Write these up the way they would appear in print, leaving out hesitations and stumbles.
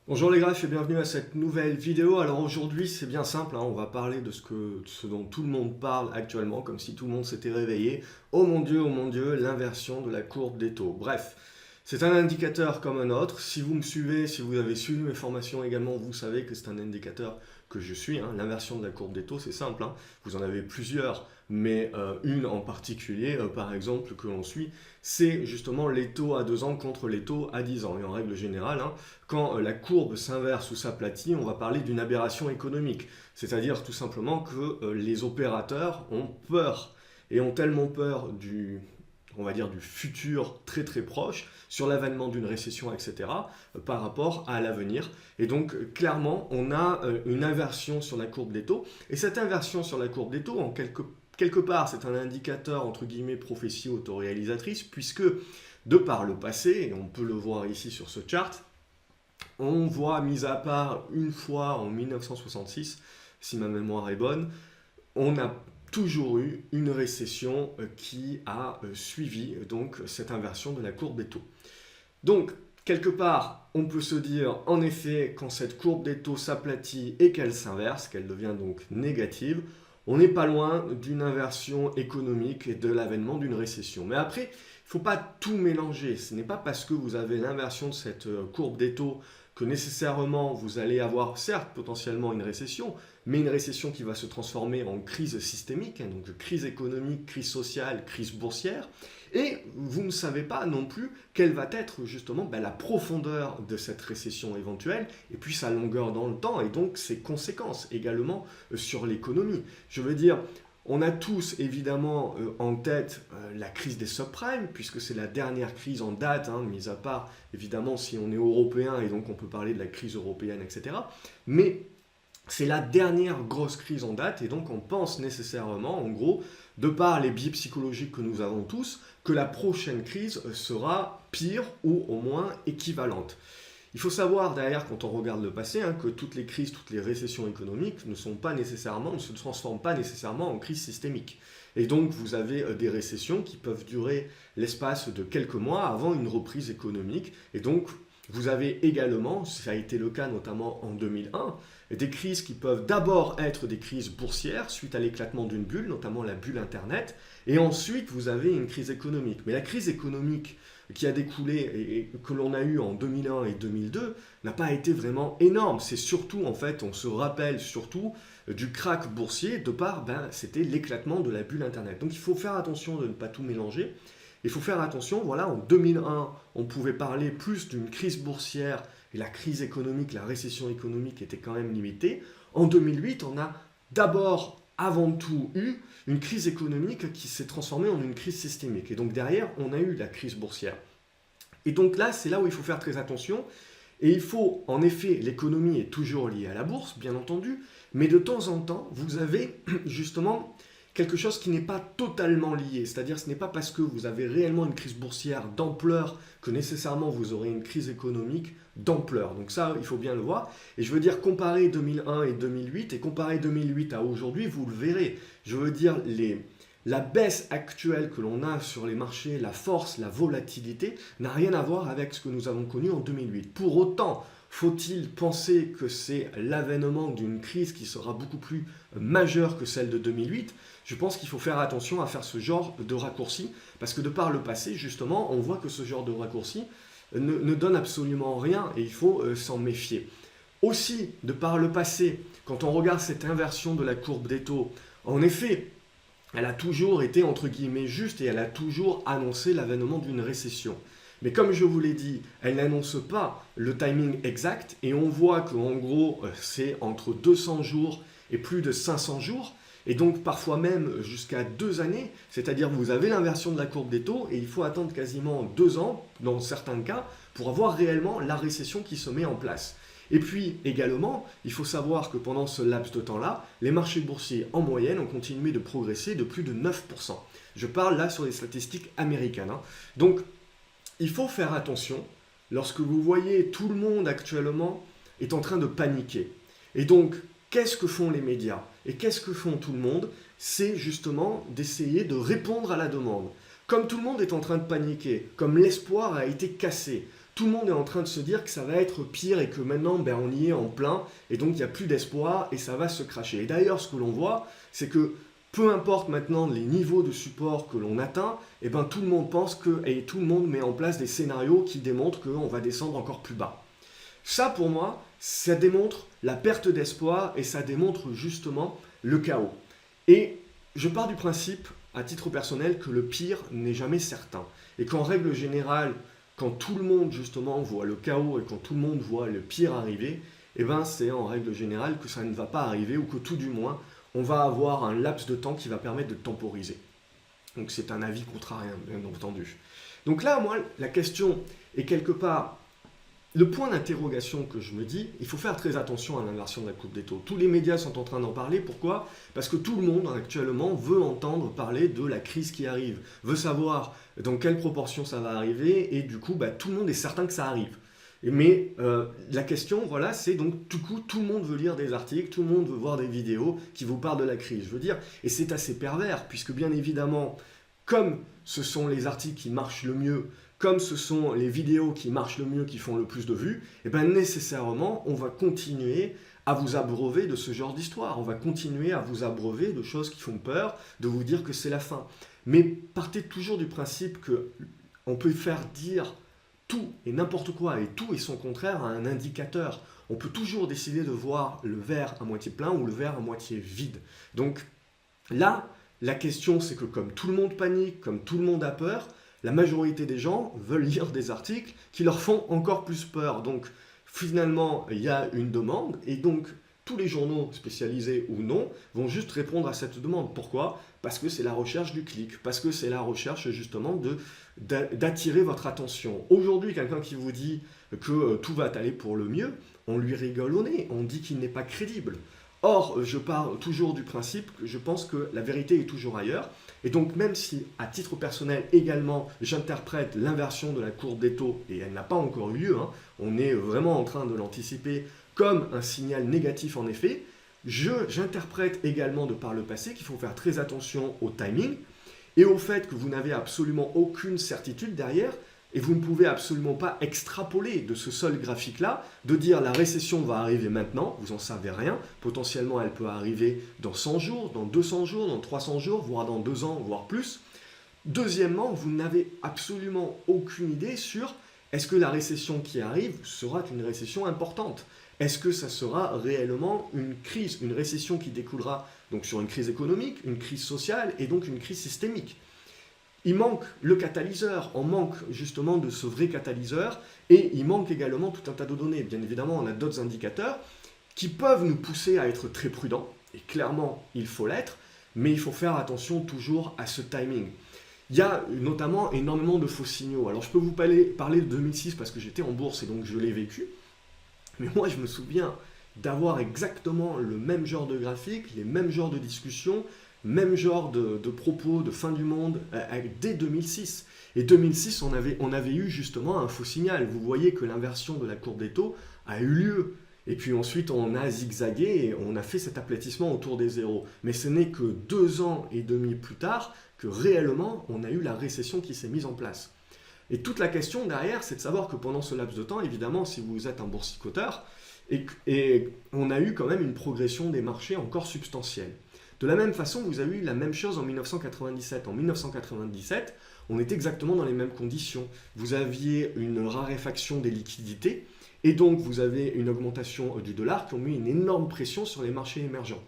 Bonjour les graphes et bienvenue à cette nouvelle vidéo. Alors aujourd'hui c'est bien simple, on va parler de ce dont tout le monde parle actuellement, comme si tout le monde s'était réveillé. Oh mon Dieu, l'inversion de la courbe des taux. Bref, c'est un indicateur comme un autre. Si vous me suivez, si vous avez suivi mes formations également, vous savez que c'est un indicateur que je suis. L'inversion de la courbe des taux, c'est simple. Vous en avez plusieurs, mais une en particulier, par exemple, que l'on suit, c'est justement les taux à 2 ans contre les taux à 10 ans. Et en règle générale, quand la courbe s'inverse ou s'aplatit, on va parler d'une aberration économique. C'est-à-dire tout simplement que les opérateurs ont peur et ont tellement peur on va dire du futur très très proche, sur l'avènement d'une récession, etc., par rapport à l'avenir. Et donc, clairement, on a une inversion sur la courbe des taux. Et cette inversion sur la courbe des taux, quelque part, c'est un indicateur, entre guillemets, prophétie autoréalisatrice, puisque, de par le passé, et on peut le voir ici sur ce chart, on voit, mis à part une fois en 1966, si ma mémoire est bonne, on a toujours eu une récession qui a suivi donc cette inversion de la courbe des taux. Donc, quelque part, on peut se dire, en effet, quand cette courbe des taux s'aplatit et qu'elle s'inverse, qu'elle devient donc négative, on n'est pas loin d'une inversion économique et de l'avènement d'une récession. Mais après, il ne faut pas tout mélanger. Ce n'est pas parce que vous avez l'inversion de cette courbe des taux que nécessairement vous allez avoir, certes, potentiellement une récession, mais une récession qui va se transformer en crise systémique, donc crise économique, crise sociale, crise boursière. Et vous ne savez pas non plus quelle va être justement la profondeur de cette récession éventuelle, et puis sa longueur dans le temps, et donc ses conséquences également sur l'économie. Je veux dire, on a tous évidemment en tête la crise des subprimes, puisque c'est la dernière crise en date, mis à part évidemment si on est européen, et donc on peut parler de la crise européenne, etc. Mais c'est la dernière grosse crise en date, et donc on pense nécessairement, en gros, de par les biais psychologiques que nous avons tous, que la prochaine crise sera pire ou au moins équivalente. Il faut savoir derrière, quand on regarde le passé, que toutes les crises, toutes les récessions économiques ne se transforment pas nécessairement en crise systémique. Et donc vous avez des récessions qui peuvent durer l'espace de quelques mois avant une reprise économique. Et donc vous avez également, ça a été le cas notamment en 2001, des crises qui peuvent d'abord être des crises boursières suite à l'éclatement d'une bulle, notamment la bulle Internet, et ensuite vous avez une crise économique. Mais la crise économique qui a découlé et que l'on a eu en 2001 et 2002 n'a pas été vraiment énorme. C'est surtout, en fait, on se rappelle surtout du krach boursier de par, c'était l'éclatement de la bulle Internet. Donc il faut faire attention de ne pas tout mélanger. Il faut faire attention, voilà, en 2001, on pouvait parler plus d'une crise boursière et la crise économique, la récession économique était quand même limitée. En 2008, on a d'abord, avant tout, eu une crise économique qui s'est transformée en une crise systémique. Et donc derrière, on a eu la crise boursière. Et donc là, c'est là où il faut faire très attention. Et il faut, en effet, l'économie est toujours liée à la bourse, bien entendu, mais de temps en temps, vous avez justement quelque chose qui n'est pas totalement lié. C'est-à-dire ce n'est pas parce que vous avez réellement une crise boursière d'ampleur que nécessairement vous aurez une crise économique d'ampleur. Donc ça, il faut bien le voir. Et je veux dire, comparer 2001 et 2008, et comparer 2008 à aujourd'hui, vous le verrez. Je veux dire, la baisse actuelle que l'on a sur les marchés, la force, la volatilité, n'a rien à voir avec ce que nous avons connu en 2008. Pour autant, faut-il penser que c'est l'avènement d'une crise qui sera beaucoup plus majeure que celle de 2008? Je pense qu'il faut faire attention à faire ce genre de raccourci, parce que de par le passé, justement, on voit que ce genre de raccourci ne donne absolument rien et il faut s'en méfier. Aussi, de par le passé, quand on regarde cette inversion de la courbe des taux, en effet, elle a toujours été entre guillemets juste et elle a toujours annoncé l'avènement d'une récession. Mais comme je vous l'ai dit, elle n'annonce pas le timing exact et on voit qu'en gros, c'est entre 200 jours et plus de 500 jours et donc parfois même jusqu'à 2 années, c'est-à-dire vous avez l'inversion de la courbe des taux et il faut attendre quasiment 2 ans, dans certains cas, pour avoir réellement la récession qui se met en place. Et puis également, il faut savoir que pendant ce laps de temps-là, les marchés boursiers en moyenne ont continué de progresser de plus de 9%. Je parle là sur les statistiques américaines. Donc il faut faire attention lorsque vous voyez tout le monde actuellement est en train de paniquer. Et donc, qu'est-ce que font les médias et qu'est-ce que font tout le monde? C'est justement d'essayer de répondre à la demande. Comme tout le monde est en train de paniquer, comme l'espoir a été cassé, tout le monde est en train de se dire que ça va être pire et que maintenant on y est en plein et donc il n'y a plus d'espoir et ça va se cracher. Et d'ailleurs ce que l'on voit, c'est que peu importe maintenant les niveaux de support que l'on atteint, et tout le monde pense et tout le monde met en place des scénarios qui démontrent qu'on va descendre encore plus bas. Ça pour moi, ça démontre la perte d'espoir et ça démontre justement le chaos. Et je pars du principe, à titre personnel, que le pire n'est jamais certain. Et qu'en règle générale, quand tout le monde justement voit le chaos et quand tout le monde voit le pire arriver, c'est en règle générale que ça ne va pas arriver ou que tout du moins, on va avoir un laps de temps qui va permettre de temporiser. Donc c'est un avis contrariant, bien entendu. Donc là, moi, la question est quelque part, le point d'interrogation que je me dis, il faut faire très attention à l'inversion de la courbe des taux. Tous les médias sont en train d'en parler. Pourquoi? Parce que tout le monde actuellement veut entendre parler de la crise qui arrive, veut savoir dans quelle proportion ça va arriver et du coup, tout le monde est certain que ça arrive. Mais la question, voilà, c'est donc du coup, tout le monde veut lire des articles, tout le monde veut voir des vidéos qui vous parlent de la crise, je veux dire. Et c'est assez pervers, puisque bien évidemment, comme ce sont les articles qui marchent le mieux, comme ce sont les vidéos qui marchent le mieux, qui font le plus de vues, nécessairement, on va continuer à vous abreuver de ce genre d'histoire. On va continuer à vous abreuver de choses qui font peur, de vous dire que c'est la fin. Mais partez toujours du principe qu'on peut faire dire tout et n'importe quoi, et tout et son contraire à un indicateur. On peut toujours décider de voir le verre à moitié plein ou le verre à moitié vide. Donc là, la question c'est que comme tout le monde panique, comme tout le monde a peur, la majorité des gens veulent lire des articles qui leur font encore plus peur. Donc finalement, il y a une demande, et donc tous les journaux spécialisés ou non vont juste répondre à cette demande. Pourquoi? Parce que c'est la recherche du clic, parce que c'est la recherche justement d'attirer votre attention. Aujourd'hui, quelqu'un qui vous dit que tout va aller pour le mieux, on lui rigole au nez, on dit qu'il n'est pas crédible. Or, je pars toujours du principe que je pense que la vérité est toujours ailleurs. Et donc, même si, à titre personnel également, j'interprète l'inversion de la courbe des taux, et elle n'a pas encore eu lieu, on est vraiment en train de l'anticiper comme un signal négatif en effet, j'interprète également de par le passé qu'il faut faire très attention au timing et au fait que vous n'avez absolument aucune certitude derrière et vous ne pouvez absolument pas extrapoler de ce seul graphique-là, de dire la récession va arriver maintenant, vous n'en savez rien, potentiellement elle peut arriver dans 100 jours, dans 200 jours, dans 300 jours, voire dans 2 ans, voire plus. Deuxièmement, vous n'avez absolument aucune idée sur est-ce que la récession qui arrive sera une récession importante? Est-ce que ça sera réellement une crise, une récession qui découlera donc sur une crise économique, une crise sociale et donc une crise systémique? Il manque le catalyseur, on manque justement de ce vrai catalyseur et il manque également tout un tas de données. Bien évidemment, on a d'autres indicateurs qui peuvent nous pousser à être très prudents et clairement, il faut l'être, mais il faut faire attention toujours à ce timing. Il y a notamment énormément de faux signaux. Alors je peux vous parler de 2006 parce que j'étais en bourse et donc je l'ai vécu. Mais moi je me souviens d'avoir exactement le même genre de graphique, les mêmes genres de discussions, même genre de propos de fin du monde dès 2006. Et 2006, on avait eu justement un faux signal. Vous voyez que l'inversion de la courbe des taux a eu lieu. Et puis ensuite, on a zigzagué et on a fait cet aplatissement autour des zéros. Mais ce n'est que 2 ans et demi plus tard que réellement, on a eu la récession qui s'est mise en place. Et toute la question derrière, c'est de savoir que pendant ce laps de temps, évidemment, si vous êtes un boursicoteur, et on a eu quand même une progression des marchés encore substantielle. De la même façon, vous avez eu la même chose en 1997. En 1997, on était exactement dans les mêmes conditions. Vous aviez une raréfaction des liquidités, et donc vous avez une augmentation du dollar qui ont mis une énorme pression sur les marchés émergents.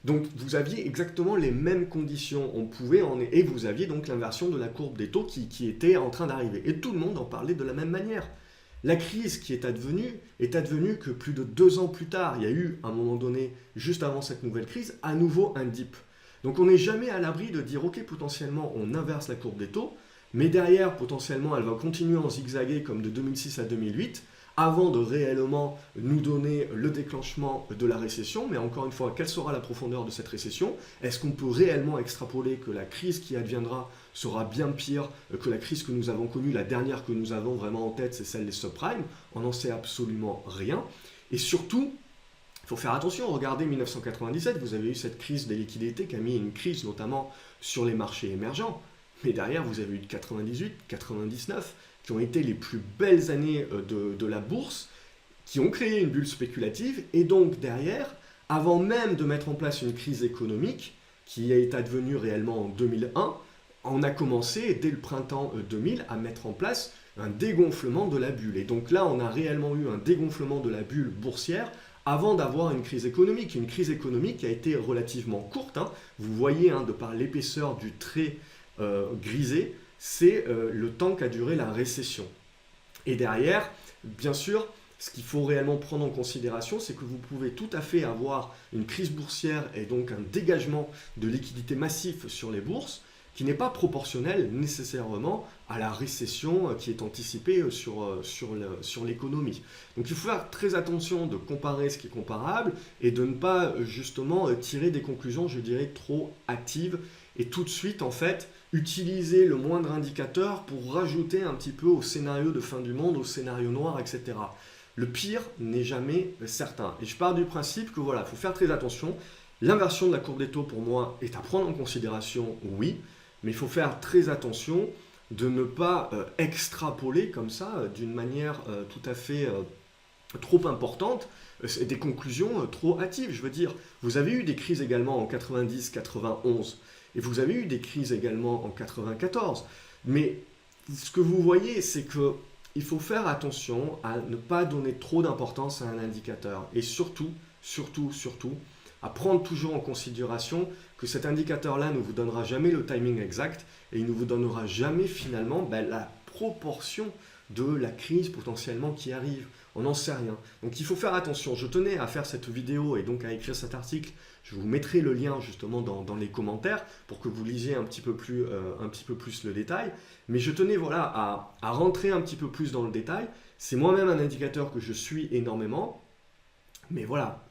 Donc vous aviez exactement les mêmes conditions, et vous aviez donc l'inversion de la courbe des taux qui était en train d'arriver. Et tout le monde en parlait de la même manière. La crise qui est advenue que plus de 2 ans plus tard, il y a eu, à un moment donné, juste avant cette nouvelle crise, à nouveau un dip. Donc on n'est jamais à l'abri de dire, ok, potentiellement on inverse la courbe des taux, mais derrière, potentiellement, elle va continuer en zigzaguer comme de 2006 à 2008, avant de réellement nous donner le déclenchement de la récession. Mais encore une fois, quelle sera la profondeur de cette récession? Est-ce qu'on peut réellement extrapoler que la crise qui adviendra sera bien pire que la crise que nous avons connue? La dernière que nous avons vraiment en tête, c'est celle des subprimes. On n'en sait absolument rien. Et surtout, il faut faire attention. Regardez 1997, vous avez eu cette crise des liquidités qui a mis une crise notamment sur les marchés émergents. Mais derrière, vous avez eu de 98, 99, qui ont été les plus belles années de la bourse, qui ont créé une bulle spéculative, et donc derrière, avant même de mettre en place une crise économique, qui est advenue réellement en 2001, on a commencé dès le printemps 2000 à mettre en place un dégonflement de la bulle. Et donc là, on a réellement eu un dégonflement de la bulle boursière avant d'avoir une crise économique. Une crise économique qui a été relativement courte, hein. Vous voyez, hein, de par l'épaisseur du trait grisé, c'est le temps qu'a duré la récession. Et derrière, bien sûr, ce qu'il faut réellement prendre en considération, c'est que vous pouvez tout à fait avoir une crise boursière et donc un dégagement de liquidités massif sur les bourses qui n'est pas proportionnel nécessairement à la récession qui est anticipée sur l'économie. Donc il faut faire très attention de comparer ce qui est comparable et de ne pas justement tirer des conclusions, je dirais, trop hâtives et tout de suite en fait utiliser le moindre indicateur pour rajouter un petit peu au scénario de fin du monde, au scénario noir, etc. Le pire n'est jamais certain. Et je pars du principe que voilà, il faut faire très attention. L'inversion de la courbe des taux, pour moi, est à prendre en considération, oui, mais il faut faire très attention de ne pas extrapoler comme ça, d'une manière tout à fait trop importante, des conclusions trop hâtives. Je veux dire, vous avez eu des crises également en 90, 91, et vous avez eu des crises également en 94. Mais ce que vous voyez, c'est que il faut faire attention à ne pas donner trop d'importance à un indicateur et surtout, à prendre toujours en considération que cet indicateur-là ne vous donnera jamais le timing exact et il ne vous donnera jamais finalement la proportion de la crise potentiellement qui arrive. On n'en sait rien. Donc il faut faire attention. Je tenais à faire cette vidéo et donc à écrire cet article. Je vous mettrai le lien justement dans les commentaires pour que vous lisiez un petit peu plus le détail. Mais je tenais voilà, à rentrer un petit peu plus dans le détail. C'est moi-même un indicateur que je suis énormément. Mais voilà,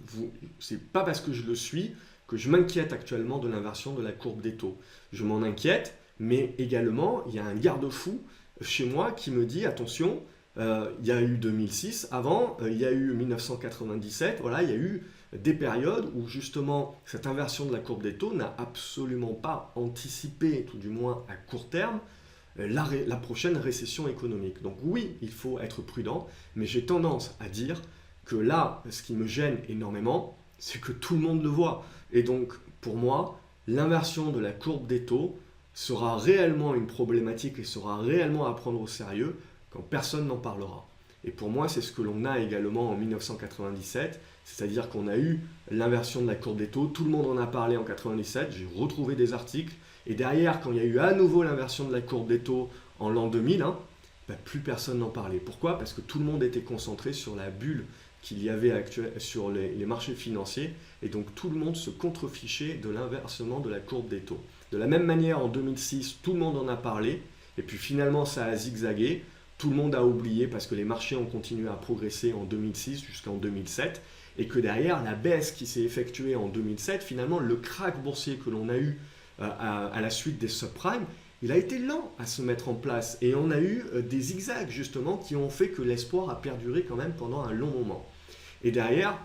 c'est pas parce que je le suis que je m'inquiète actuellement de l'inversion de la courbe des taux. Je m'en inquiète, mais également, il y a un garde-fou chez moi qui me dit, attention, il y a eu 2006 avant, il y a eu 1997, voilà, il y a eu des périodes où justement cette inversion de la courbe des taux n'a absolument pas anticipé, tout du moins à court terme, la prochaine récession économique. Donc oui, il faut être prudent, mais j'ai tendance à dire que là, ce qui me gêne énormément, c'est que tout le monde le voit. Et donc, pour moi, l'inversion de la courbe des taux sera réellement une problématique et sera réellement à prendre au sérieux quand personne n'en parlera. Et pour moi, c'est ce que l'on a également en 1997, c'est-à-dire qu'on a eu l'inversion de la courbe des taux, tout le monde en a parlé en 97, j'ai retrouvé des articles, et derrière, quand il y a eu à nouveau l'inversion de la courbe des taux en l'an 2000, plus personne n'en parlait. Pourquoi? Parce que tout le monde était concentré sur la bulle qu'il y avait sur les marchés financiers, et donc tout le monde se contrefichait de l'inversement de la courbe des taux. De la même manière, en 2006, tout le monde en a parlé, et puis finalement ça a zigzagué, tout le monde a oublié parce que les marchés ont continué à progresser en 2006 jusqu'en 2007, et que derrière, la baisse qui s'est effectuée en 2007, finalement le krach boursier que l'on a eu à la suite des subprimes, il a été lent à se mettre en place, et on a eu des zigzags justement qui ont fait que l'espoir a perduré quand même pendant un long moment. Et derrière,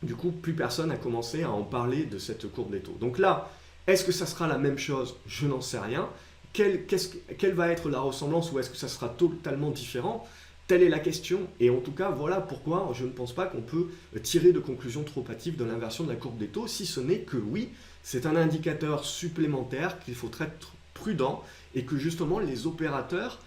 du coup, plus personne n'a commencé à en parler de cette courbe des taux. Donc là, est-ce que ça sera la même chose? Je n'en sais rien. Quelle va être la ressemblance, ou est-ce que ça sera totalement différent? Telle est la question. Et en tout cas, voilà pourquoi je ne pense pas qu'on peut tirer de conclusions trop hâtives de l'inversion de la courbe des taux, si ce n'est que oui, c'est un indicateur supplémentaire qu'il faut être prudent et que justement les opérateurs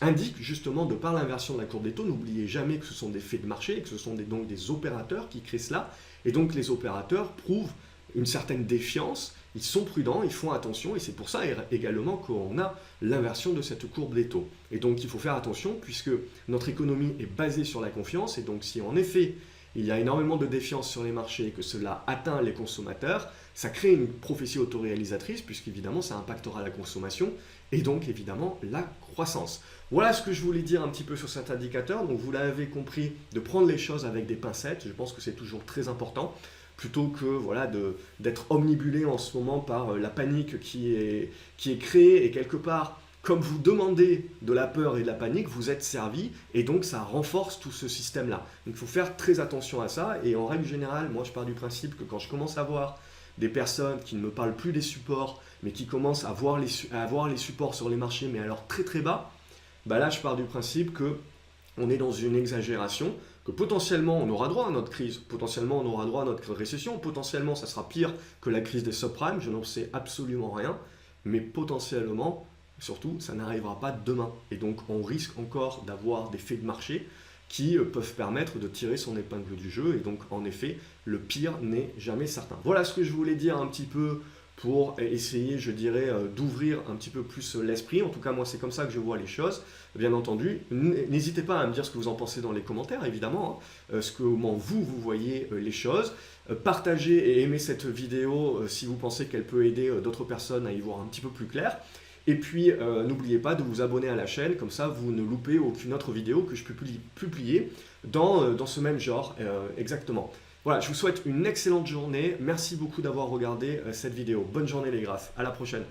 indiquent justement de par l'inversion de la courbe des taux. N'oubliez jamais que ce sont des faits de marché et que ce sont donc des opérateurs qui créent cela. Et donc les opérateurs prouvent une certaine défiance, ils sont prudents, ils font attention, et c'est pour ça également qu'on a l'inversion de cette courbe des taux. Et donc il faut faire attention puisque notre économie est basée sur la confiance, et donc si en effet il y a énormément de défiance sur les marchés et que cela atteint les consommateurs, ça crée une prophétie autoréalisatrice puisqu'évidemment ça impactera la consommation et donc évidemment la croissance. Voilà ce que je voulais dire un petit peu sur cet indicateur. Donc vous l'avez compris, de prendre les choses avec des pincettes, je pense que c'est toujours très important, plutôt que voilà, d'être omnibulé en ce moment par la panique qui est créée, et quelque part, comme vous demandez de la peur et de la panique, vous êtes servi, et donc ça renforce tout ce système-là. Donc il faut faire très attention à ça, et en règle générale, moi je pars du principe que quand je commence à voir des personnes qui ne me parlent plus des supports, mais qui commencent à voir les supports sur les marchés, mais alors très très bas, bah là je pars du principe que on est dans une exagération, que potentiellement on aura droit à notre crise, potentiellement on aura droit à notre récession, potentiellement ça sera pire que la crise des subprimes, je n'en sais absolument rien, mais potentiellement, surtout, ça n'arrivera pas demain. Et donc on risque encore d'avoir des faits de marché qui peuvent permettre de tirer son épingle du jeu, et donc en effet, le pire n'est jamais certain. Voilà ce que je voulais dire un petit peu pour essayer, je dirais, d'ouvrir un petit peu plus l'esprit. En tout cas, moi, c'est comme ça que je vois les choses. Bien entendu, n'hésitez pas à me dire ce que vous en pensez dans les commentaires, évidemment, hein, comment vous voyez les choses. Partagez et aimez cette vidéo si vous pensez qu'elle peut aider d'autres personnes à y voir un petit peu plus clair. Et puis, n'oubliez pas de vous abonner à la chaîne, comme ça, vous ne loupez aucune autre vidéo que je peux publier dans ce même genre, exactement. Voilà, je vous souhaite une excellente journée. Merci beaucoup d'avoir regardé cette vidéo. Bonne journée les graphes. À la prochaine.